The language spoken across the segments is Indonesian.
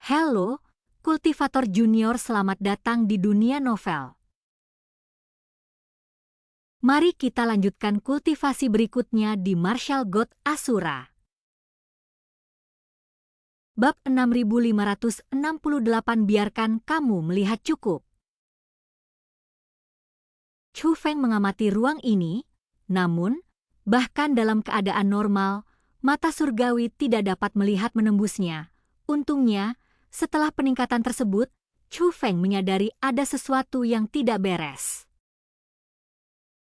Halo, kultivator junior, selamat datang di dunia novel. Mari kita lanjutkan kultivasi berikutnya di Martial God Asura. Bab 6568, biarkan kamu melihat cukup. Chu Feng mengamati ruang ini, namun, bahkan dalam keadaan normal, mata surgawi tidak dapat melihat menembusnya. Untungnya, setelah peningkatan tersebut, Chu Feng menyadari ada sesuatu yang tidak beres.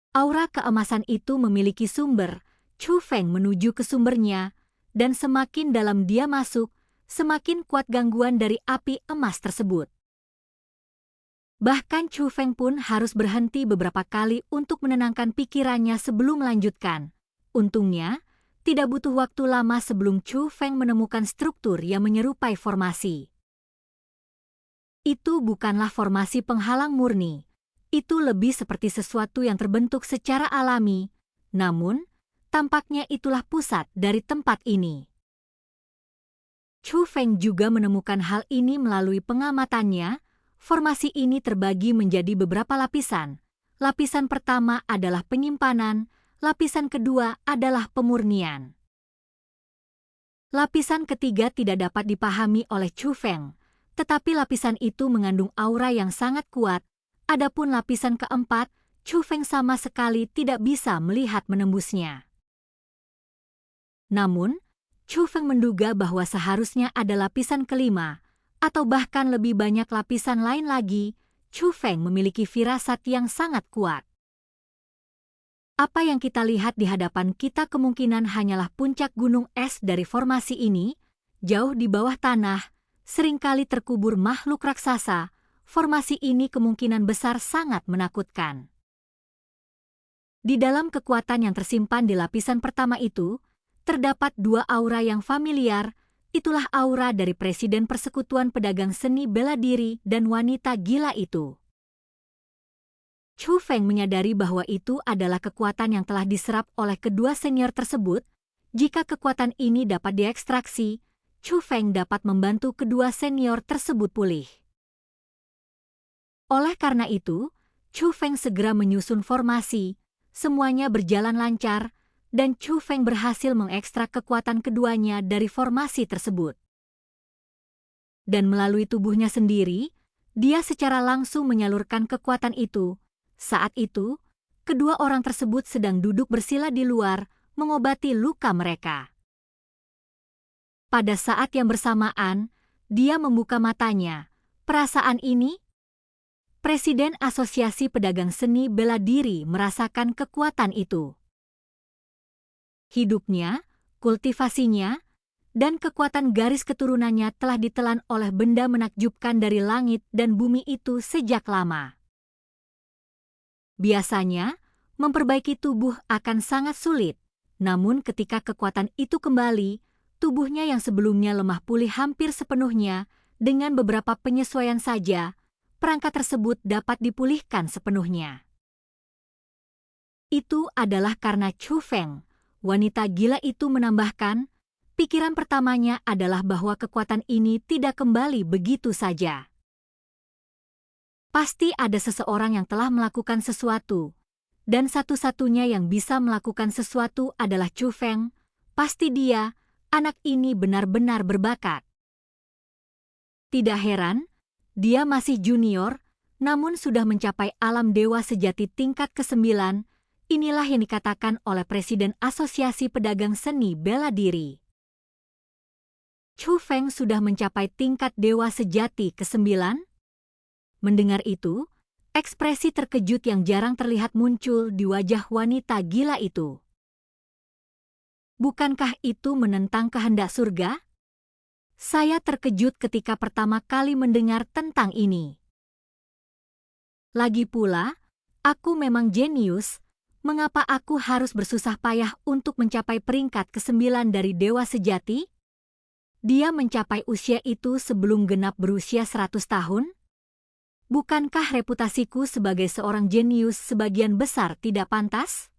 Aura keemasan itu memiliki sumber. Chu Feng menuju ke sumbernya, dan semakin dalam dia masuk, semakin kuat gangguan dari api emas tersebut. Bahkan Chu Feng pun harus berhenti beberapa kali untuk menenangkan pikirannya sebelum melanjutkan. Untungnya, tidak butuh waktu lama sebelum Chu Feng menemukan struktur yang menyerupai formasi. Itu bukanlah formasi penghalang murni. Itu lebih seperti sesuatu yang terbentuk secara alami, namun tampaknya itulah pusat dari tempat ini. Chu Feng juga menemukan hal ini melalui pengamatannya. Formasi ini terbagi menjadi beberapa lapisan. Lapisan pertama adalah penyimpanan, lapisan kedua adalah pemurnian. Lapisan ketiga tidak dapat dipahami oleh Chu Feng, tetapi lapisan itu mengandung aura yang sangat kuat. Adapun lapisan keempat, Chu Feng sama sekali tidak bisa melihat menembusnya. Namun, Chu Feng menduga bahwa seharusnya ada lapisan kelima, atau bahkan lebih banyak lapisan lain lagi. Chu Feng memiliki firasat yang sangat kuat. Apa yang kita lihat di hadapan kita kemungkinan hanyalah puncak gunung es dari formasi ini, jauh di bawah tanah, seringkali terkubur makhluk raksasa. Formasi ini kemungkinan besar sangat menakutkan. Di dalam kekuatan yang tersimpan di lapisan pertama itu, terdapat dua aura yang familiar. Itulah aura dari Presiden Persekutuan Pedagang Seni Bela Diri dan wanita gila itu. Chu Feng menyadari bahwa itu adalah kekuatan yang telah diserap oleh kedua senior tersebut. Jika kekuatan ini dapat diekstraksi, Chu Feng dapat membantu kedua senior tersebut pulih. Oleh karena itu, Chu Feng segera menyusun formasi. Semuanya berjalan lancar, dan Chu Feng berhasil mengekstrak kekuatan keduanya dari formasi tersebut. Dan melalui tubuhnya sendiri, dia secara langsung menyalurkan kekuatan itu. Saat itu, kedua orang tersebut sedang duduk bersila di luar, mengobati luka mereka. Pada saat yang bersamaan, dia membuka matanya. Perasaan ini? Presiden Asosiasi Pedagang Seni Bela Diri merasakan kekuatan itu. Hidupnya, kultivasinya, dan kekuatan garis keturunannya telah ditelan oleh benda menakjubkan dari langit dan bumi itu sejak lama. Biasanya, memperbaiki tubuh akan sangat sulit, namun ketika kekuatan itu kembali, tubuhnya yang sebelumnya lemah pulih hampir sepenuhnya. Dengan beberapa penyesuaian saja, perangkat tersebut dapat dipulihkan sepenuhnya. Itu adalah karena Chu Feng, wanita gila itu, menambahkan, pikiran pertamanya adalah bahwa kekuatan ini tidak kembali begitu saja. Pasti ada seseorang yang telah melakukan sesuatu, dan satu-satunya yang bisa melakukan sesuatu adalah Chu Feng. Pasti dia, anak ini benar-benar berbakat. Tidak heran, dia masih junior, namun sudah mencapai alam dewa sejati tingkat ke-9. Inilah yang dikatakan oleh Presiden Asosiasi Pedagang Seni Bela Diri. Chu Feng sudah mencapai tingkat dewa sejati ke-9. Mendengar itu, ekspresi terkejut yang jarang terlihat muncul di wajah wanita gila itu. Bukankah itu menentang kehendak surga? Saya terkejut ketika pertama kali mendengar tentang ini. Lagi pula, aku memang jenius. Mengapa aku harus bersusah payah untuk mencapai peringkat ke-9 dari dewa sejati? Dia mencapai usia itu sebelum genap berusia 100 tahun? Bukankah reputasiku sebagai seorang jenius sebagian besar tidak pantas?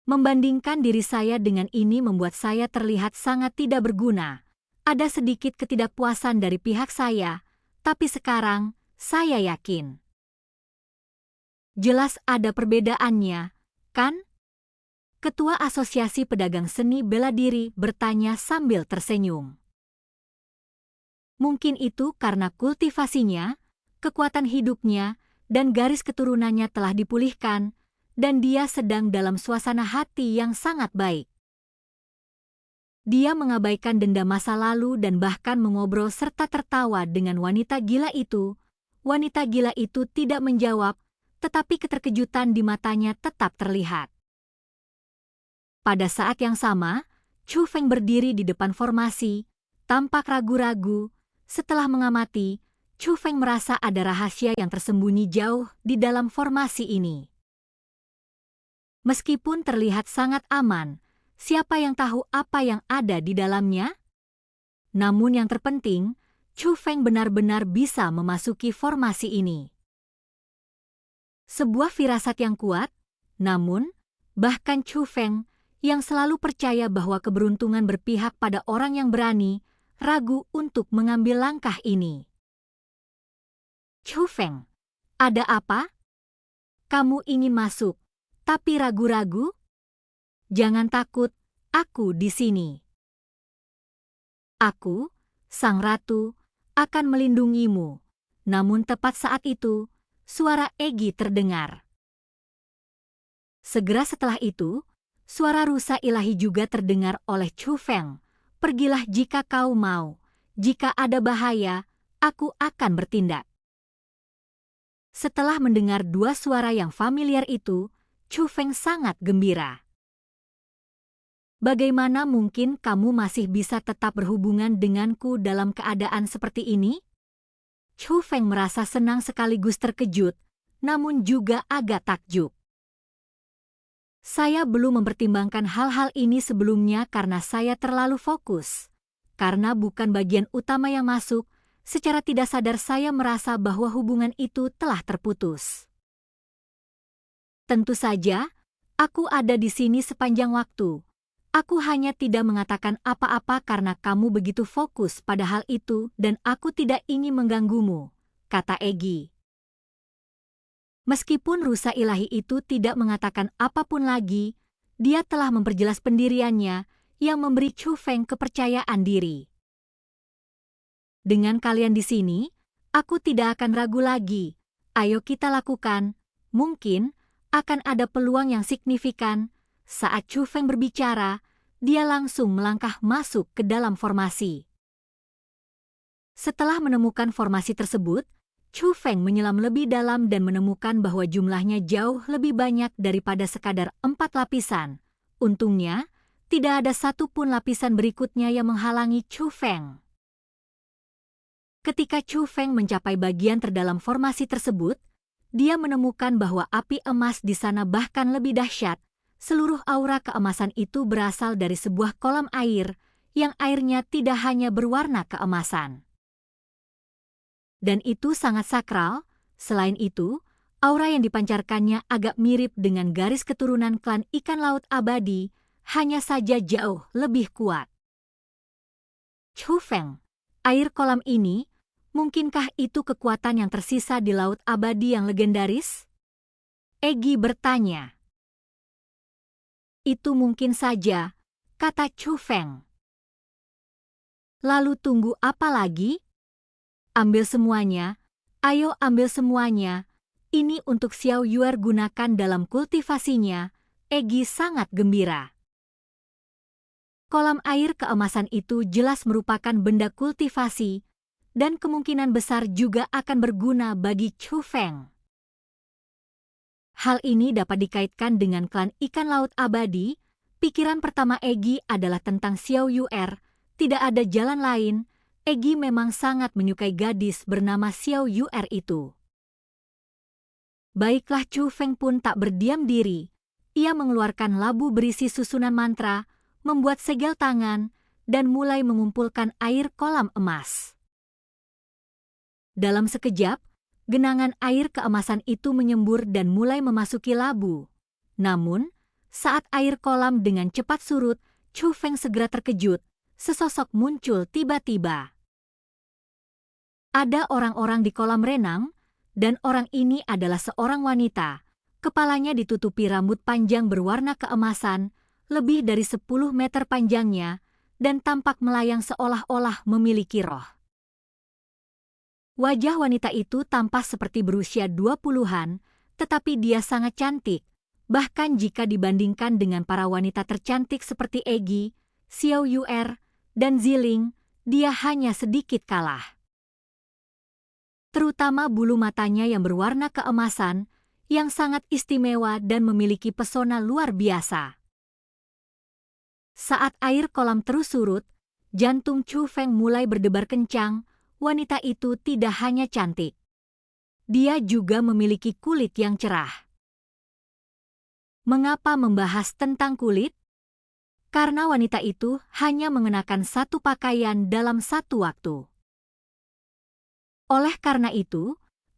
Membandingkan diri saya dengan ini membuat saya terlihat sangat tidak berguna. Ada sedikit ketidakpuasan dari pihak saya, tapi sekarang saya yakin. Jelas ada perbedaannya, kan? Ketua Asosiasi Pedagang Seni Bela Diri bertanya sambil tersenyum. Mungkin itu karena kultivasinya, kekuatan hidupnya, dan garis keturunannya telah dipulihkan, dan dia sedang dalam suasana hati yang sangat baik. Dia mengabaikan dendam masa lalu dan bahkan mengobrol serta tertawa dengan wanita gila itu. Wanita gila itu tidak menjawab, tetapi keterkejutan di matanya tetap terlihat. Pada saat yang sama, Chu Feng berdiri di depan formasi, tampak ragu-ragu. Setelah mengamati, Chu Feng merasa ada rahasia yang tersembunyi jauh di dalam formasi ini. Meskipun terlihat sangat aman, siapa yang tahu apa yang ada di dalamnya? Namun yang terpenting, Chu Feng benar-benar bisa memasuki formasi ini. Sebuah firasat yang kuat, namun, bahkan Chu Feng, yang selalu percaya bahwa keberuntungan berpihak pada orang yang berani, ragu untuk mengambil langkah ini. Chu Feng, ada apa? Kamu ingin masuk, tapi ragu-ragu? Jangan takut, aku di sini. Aku, Sang Ratu, akan melindungimu. Namun tepat saat itu, suara Egi terdengar. Segera setelah itu, suara rusa ilahi juga terdengar oleh Chu Feng. Pergilah jika kau mau. Jika ada bahaya, aku akan bertindak. Setelah mendengar dua suara yang familiar itu, Chu Feng sangat gembira. Bagaimana mungkin kamu masih bisa tetap berhubungan denganku dalam keadaan seperti ini? Chu Feng merasa senang sekaligus terkejut, namun juga agak takjub. Saya belum mempertimbangkan hal-hal ini sebelumnya karena saya terlalu fokus. Karena bukan bagian utama yang masuk, secara tidak sadar saya merasa bahwa hubungan itu telah terputus. Tentu saja, aku ada di sini sepanjang waktu. Aku hanya tidak mengatakan apa-apa karena kamu begitu fokus pada hal itu dan aku tidak ingin mengganggumu, kata Egi. Meskipun rusa ilahi itu tidak mengatakan apapun lagi, dia telah memperjelas pendiriannya yang memberi Chu Feng kepercayaan diri. Dengan kalian di sini, aku tidak akan ragu lagi. Ayo kita lakukan. Mungkin akan ada peluang yang signifikan. Saat Chu Feng berbicara, dia langsung melangkah masuk ke dalam formasi. Setelah menemukan formasi tersebut, Chu Feng menyelam lebih dalam dan menemukan bahwa jumlahnya jauh lebih banyak daripada sekadar 4 lapisan. Untungnya, tidak ada satupun lapisan berikutnya yang menghalangi Chu Feng. Ketika Chu Feng mencapai bagian terdalam formasi tersebut, dia menemukan bahwa api emas di sana bahkan lebih dahsyat. Seluruh aura keemasan itu berasal dari sebuah kolam air, yang airnya tidak hanya berwarna keemasan. Dan itu sangat sakral. Selain itu, aura yang dipancarkannya agak mirip dengan garis keturunan klan ikan laut abadi, hanya saja jauh lebih kuat. Chu Feng, air kolam ini, mungkinkah itu kekuatan yang tersisa di laut abadi yang legendaris? Egi bertanya. Itu mungkin saja, kata Chu Feng. Lalu tunggu apa lagi? Ambil semuanya, ayo ambil semuanya. Ini untuk Xiao Yuer gunakan dalam kultivasinya. Egi sangat gembira. Kolam air keemasan itu jelas merupakan benda kultivasi, dan kemungkinan besar juga akan berguna bagi Chu Feng. Hal ini dapat dikaitkan dengan klan ikan laut abadi. Pikiran pertama Egi adalah tentang Xiao Yuer. Tidak ada jalan lain. Egi memang sangat menyukai gadis bernama Xiao Yuer itu. Baiklah, Chu Feng pun tak berdiam diri. Ia mengeluarkan labu berisi susunan mantra, membuat segel tangan, dan mulai mengumpulkan air kolam emas. Dalam sekejap, genangan air keemasan itu menyembur dan mulai memasuki labu. Namun, saat air kolam dengan cepat surut, Chu Feng segera terkejut. sesosok muncul tiba-tiba. Ada orang-orang di kolam renang, dan orang ini adalah seorang wanita. Kepalanya ditutupi rambut panjang berwarna keemasan, lebih dari 10 meter panjangnya, dan tampak melayang seolah-olah memiliki roh. Wajah wanita itu tampak seperti berusia 20-an, tetapi dia sangat cantik. Bahkan jika dibandingkan dengan para wanita tercantik seperti Egy, Xiao Yuer, dan Ziling, dia hanya sedikit kalah. Terutama bulu matanya yang berwarna keemasan, yang sangat istimewa dan memiliki pesona luar biasa. Saat air kolam terus surut, jantung Chu Feng mulai berdebar kencang. Wanita itu tidak hanya cantik. Dia juga memiliki kulit yang cerah. Mengapa membahas tentang kulit? Karena wanita itu hanya mengenakan satu pakaian dalam satu waktu. Oleh karena itu,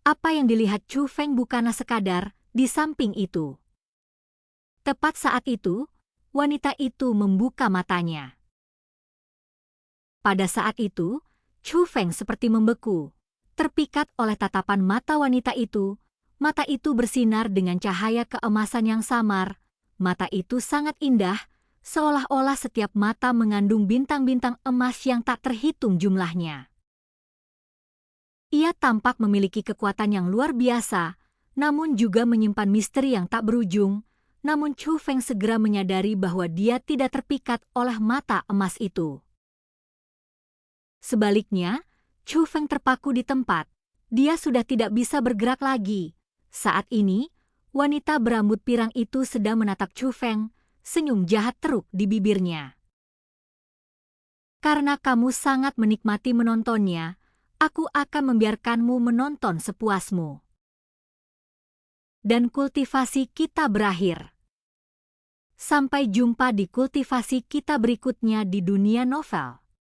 apa yang dilihat Chu Feng bukanlah sekadar di samping itu. Tepat saat itu, wanita itu membuka matanya. Pada saat itu, Chu Feng seperti membeku, terpikat oleh tatapan mata wanita itu. Mata itu bersinar dengan cahaya keemasan yang samar. Mata itu sangat indah, seolah-olah setiap mata mengandung bintang-bintang emas yang tak terhitung jumlahnya. Ia tampak memiliki kekuatan yang luar biasa, namun juga menyimpan misteri yang tak berujung. Namun Chu Feng segera menyadari bahwa dia tidak terpikat oleh mata emas itu. Sebaliknya, Chu Feng terpaku di tempat. Dia sudah tidak bisa bergerak lagi. Saat ini, wanita berambut pirang itu sedang menatap Chu Feng, senyum jahat teruk di bibirnya. Karena kamu sangat menikmati menontonnya, aku akan membiarkanmu menonton sepuasmu. Dan kultivasi kita berakhir. Sampai jumpa di kultivasi kita berikutnya di dunia novel.